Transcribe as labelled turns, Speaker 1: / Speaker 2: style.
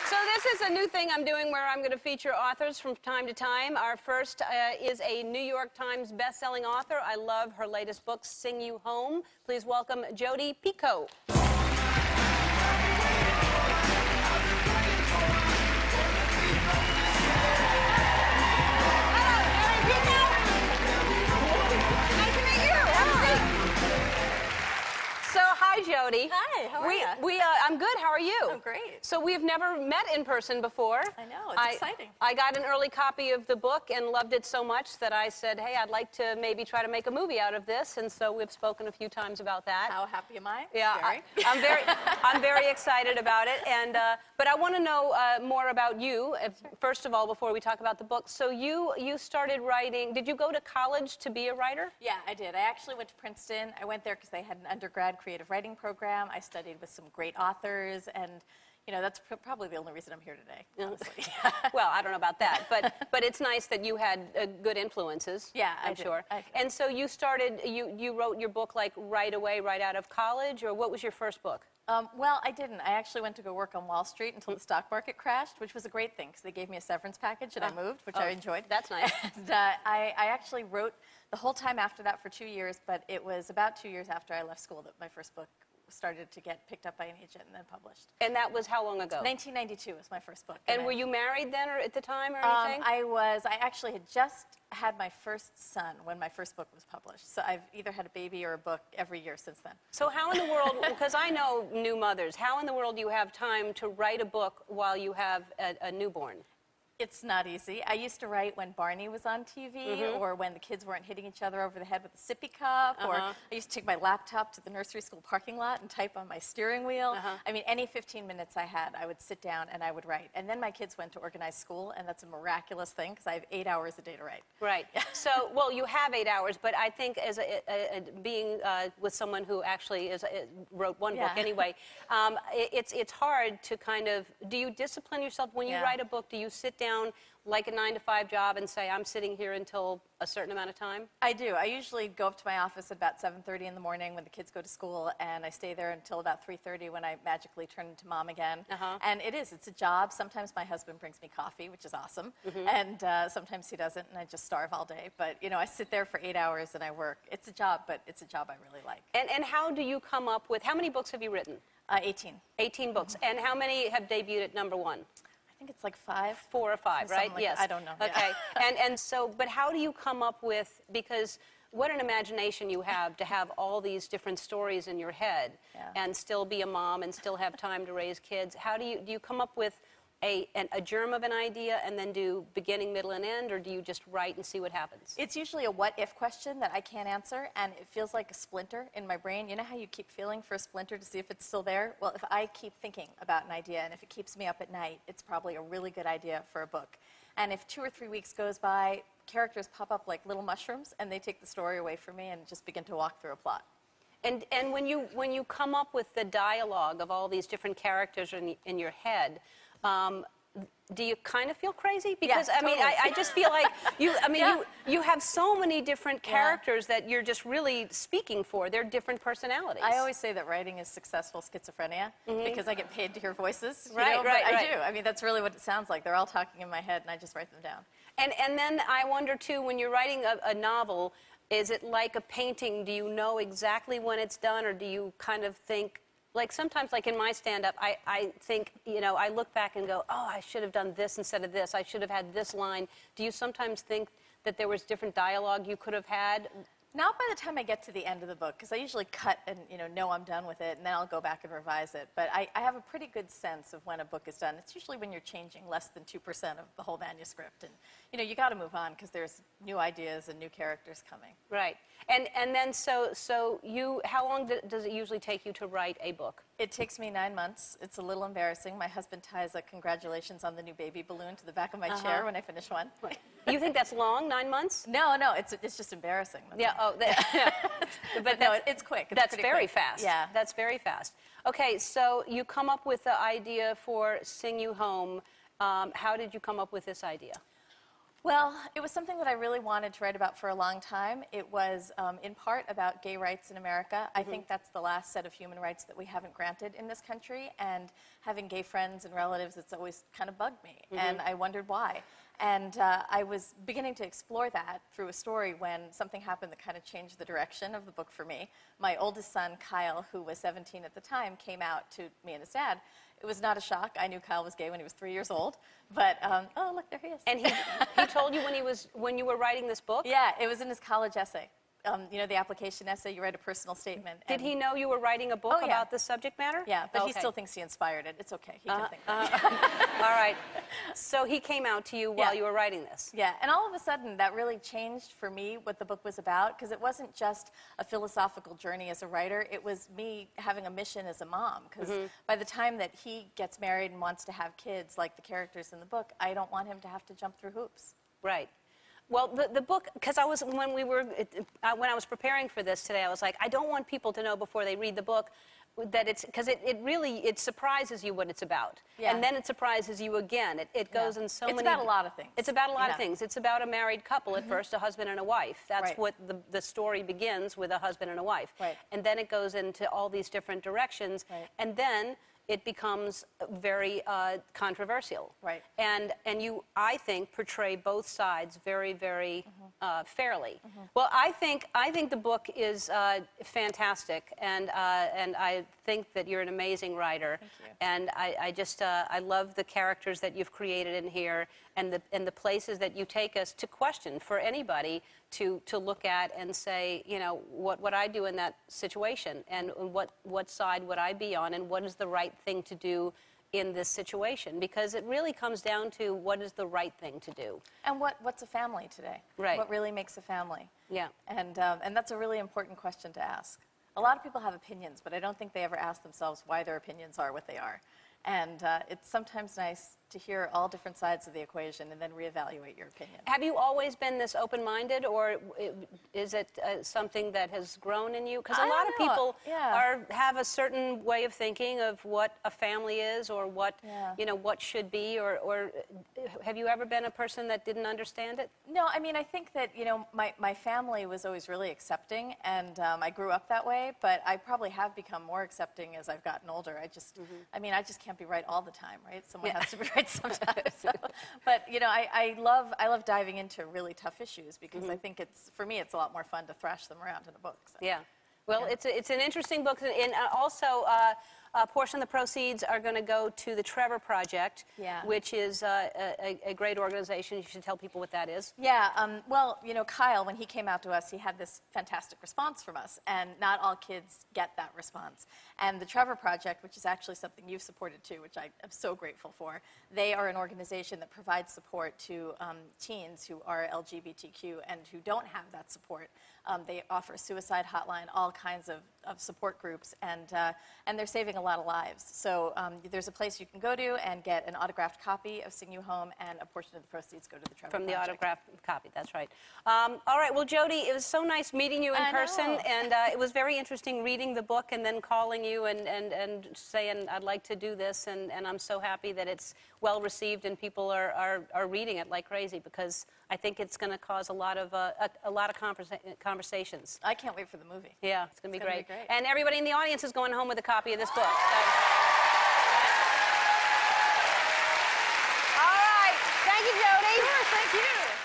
Speaker 1: So this is a new thing I'm doing where I'm going to feature authors from time to time. Our first is a New York Times best-selling author. I love her latest book, Sing You Home. Please welcome Jodi Picoult. Hi, Jodi.
Speaker 2: Hi, how are you?
Speaker 1: I'm good. How are you?
Speaker 2: I'm great.
Speaker 1: So we've never met in person before.
Speaker 2: I know, it's exciting.
Speaker 1: I got an early copy of the book and loved it so much that I said, hey, I'd like to maybe try to make a movie out of this, and so we've spoken a few times about that.
Speaker 2: How happy am I?
Speaker 1: Yeah, I'm very excited about it, and but I want to know more about you, first of all, before we talk about the book. So you started writing, did you go to college to be a writer?
Speaker 2: Yeah, I did. I actually went to Princeton. I went there because they had an undergrad creative writing program. I studied with some great authors, and you know, that's probably the only reason I'm here today, honestly.
Speaker 1: Well, I don't know about that, but it's nice that you had good influences.
Speaker 2: Yeah,
Speaker 1: I'm sure. And so you started, you wrote your book like right away, right out of college, or what was your first book?
Speaker 2: Well, I didn't. I actually went to go work on Wall Street until the stock market crashed, which was a great thing because they gave me a severance package and I moved, which I enjoyed.
Speaker 1: That's nice.
Speaker 2: And I actually wrote the whole time after that for 2 years, but it was about 2 years after I left school that my first book started to get picked up by an agent and then published.
Speaker 1: And that was how long ago?
Speaker 2: 1992 was my first book.
Speaker 1: And were you married then or at the time or anything?
Speaker 2: I actually had just had my first son when my first book was published. So I've either had a baby or a book every year since then.
Speaker 1: So how in the world, because I know new mothers, how in the world do you have time to write a book while you have a newborn?
Speaker 2: It's not easy. I used to write when Barney was on TV or when the kids weren't hitting each other over the head with a sippy cup, or I used to take my laptop to the nursery school parking lot and type on my steering wheel. I mean, any 15 minutes I had, I would sit down and I would write. And then my kids went to organized school, and that's a miraculous thing because I have 8 hours a day to write.
Speaker 1: Right. So, well, you have 8 hours, but I think as being with someone who actually wrote one book anyway, it's hard to kind of, do you discipline yourself when you write a book? Do you sit down like a 9-to-5 job and say, I'm sitting here until a certain amount of time? I
Speaker 2: do. I usually go up to my office at about 7:30 in the morning when the kids go to school, and I stay there until about 3:30 when I magically turn into mom again. And it's a job. Sometimes my husband brings me coffee, which is awesome, and sometimes he doesn't, and I just starve all day. But, you know, I sit there for 8 hours and I work. It's a job, but it's a job I really like.
Speaker 1: And how do you come up with, how many books have you written?
Speaker 2: 18.
Speaker 1: 18 books. And how many have debuted at #1?
Speaker 2: I think it's like 5.
Speaker 1: 4 or 5, right?
Speaker 2: Like
Speaker 1: yes.
Speaker 2: I don't know.
Speaker 1: Okay. And so, but how do you come up with, because what an imagination you have to have all these different stories in your head and still be a mom and still have time to raise kids. How do you come up with a germ of an idea and then do beginning, middle, and end, or do you just write and see what happens?
Speaker 2: It's usually a what-if question that I can't answer, and it feels like a splinter in my brain. You know how you keep feeling for a splinter to see if it's still there? Well, if I keep thinking about an idea, and if it keeps me up at night, it's probably a really good idea for a book. And if 2 or 3 weeks goes by, characters pop up like little mushrooms, and they take the story away from me and just begin to walk through a plot.
Speaker 1: And when you come up with the dialogue of all these different characters in your head, do you kind of feel crazy? Because
Speaker 2: yeah, totally.
Speaker 1: I mean, I just feel like you have so many different characters that you're just really speaking for. They're different personalities.
Speaker 2: I always say that writing is successful schizophrenia because I get paid to hear voices.
Speaker 1: Right.
Speaker 2: I do. I mean, that's really what it sounds like. They're all talking in my head, and I just write them down.
Speaker 1: And then I wonder too, when you're writing a novel, is it like a painting? Do you know exactly when it's done, or do you kind of think? Like sometimes, like in my stand-up, I think, you know, I look back and go, oh, I should have done this instead of this. I should have had this line. Do you sometimes think that there was different dialogue you could have had?
Speaker 2: Not by the time I get to the end of the book, because I usually cut and, you know I'm done with it, and then I'll go back and revise it. But I have a pretty good sense of when a book is done. It's usually when you're changing less than 2% of the whole manuscript. And, you know, you got to move on because there's new ideas and new characters coming.
Speaker 1: Right. And then so you, how long does it usually take you to write a book?
Speaker 2: It takes me 9 months. It's a little embarrassing. My husband ties a congratulations on the new baby balloon to the back of my chair when I finish one.
Speaker 1: You think that's long, 9 months?
Speaker 2: No, it's just embarrassing.
Speaker 1: But
Speaker 2: no, it's quick.
Speaker 1: That's very
Speaker 2: quick.
Speaker 1: fast.
Speaker 2: Yeah.
Speaker 1: That's very fast. Okay, so you come up with the idea for Sing You Home. How did you come up with this idea?
Speaker 2: Well, it was something that I really wanted to write about for a long time. It was in part about gay rights in America. I think that's the last set of human rights that we haven't granted in this country, and having gay friends and relatives, it's always kind of bugged me, and I wondered why. And I was beginning to explore that through a story when something happened that kind of changed the direction of the book for me. My oldest son, Kyle, who was 17 at the time, came out to me and his dad. It was not a shock. I knew Kyle was gay when he was 3 years old. But, oh, look, there he is.
Speaker 1: And he told you when you were writing this book?
Speaker 2: Yeah, it was in his college essay. You know, the application essay, you write a personal statement.
Speaker 1: Did he know you were writing a book about this subject matter?
Speaker 2: Yeah, but he still thinks he inspired it. It's okay. He can think that.
Speaker 1: All right. So he came out to you while you were writing this?
Speaker 2: Yeah, and all of a sudden, that really changed for me what the book was about, because it wasn't just a philosophical journey as a writer. It was me having a mission as a mom, because by the time that he gets married and wants to have kids, like the characters in the book, I don't want him to have to jump through hoops.
Speaker 1: Right. Well, the book, because when I was preparing for this today, I was like, I don't want people to know before they read the book that it's, because it surprises you what it's about.
Speaker 2: Yeah.
Speaker 1: And then it surprises you again. It goes in so many...
Speaker 2: It's about a lot of things.
Speaker 1: It's about a lot of things. It's about a married couple at first, a husband and a wife. That's
Speaker 2: Right.
Speaker 1: what the story begins with, a husband and a wife.
Speaker 2: Right.
Speaker 1: And then it goes into all these different directions.
Speaker 2: Right.
Speaker 1: And then it becomes very controversial.
Speaker 2: Right.
Speaker 1: And you, I think, portray both sides very, very fairly. Well, I think the book is fantastic, and I think that you're an amazing writer.
Speaker 2: Thank you.
Speaker 1: And I just I love the characters that you've created in here, and the places that you take us to question for anybody to look at and say, you know, what would I do in that situation, and what side would I be on, and what is the right thing to do in this situation, because it really comes down to what is the right thing to do.
Speaker 2: And what's a family today?
Speaker 1: Right.
Speaker 2: What really makes a family?
Speaker 1: Yeah.
Speaker 2: And that's a really important question to ask. A lot of people have opinions, but I don't think they ever ask themselves why their opinions are what they are. And it's sometimes nice to hear all different sides of the equation and then reevaluate your opinion.
Speaker 1: Have you always been this open-minded, or is it something that has grown in you? Because a lot of people have a certain way of thinking of what a family is, or what you know, what should be, or have you ever been a person that didn't understand it?
Speaker 2: No, I mean, I think that, you know, my family was always really accepting, and I grew up that way, but I probably have become more accepting as I've gotten older. I just, I mean, I just can't be right all the time, right? Someone has to be right sometimes. But, you know, I love diving into really tough issues, because I think for me, it's a lot more fun to thrash them around in a book. So.
Speaker 1: Yeah. Well, it's an interesting book, and also a portion of the proceeds are going to go to the Trevor Project, which is a great organization. You should tell people what that is.
Speaker 2: Yeah, well, you know, Kyle, when he came out to us, he had this fantastic response from us, and not all kids get that response. And the Trevor Project, which is actually something you've supported too, which I am so grateful for, they are an organization that provides support to teens who are LGBTQ and who don't have that support. They offer a suicide hotline, all kinds of support groups, and they're saving a lot of lives. So there's a place you can go to and get an autographed copy of Sing You Home, and a portion of the proceeds go to the Trevor
Speaker 1: From the
Speaker 2: Project.
Speaker 1: autographed copy, that's right. All right, well, Jody, it was so nice meeting you in person, and it was very interesting reading the book and then calling you and saying, I'd like to do this, and I'm so happy that it's well received and people are reading it like crazy, because I think it's going to cause a lot of conversations.
Speaker 2: I can't wait for the movie.
Speaker 1: Yeah, it's going to be great.
Speaker 2: Be great.
Speaker 1: And everybody in the audience is going home with a copy of this book. So. All right. Thank you, Jody.
Speaker 2: Sure, thank you.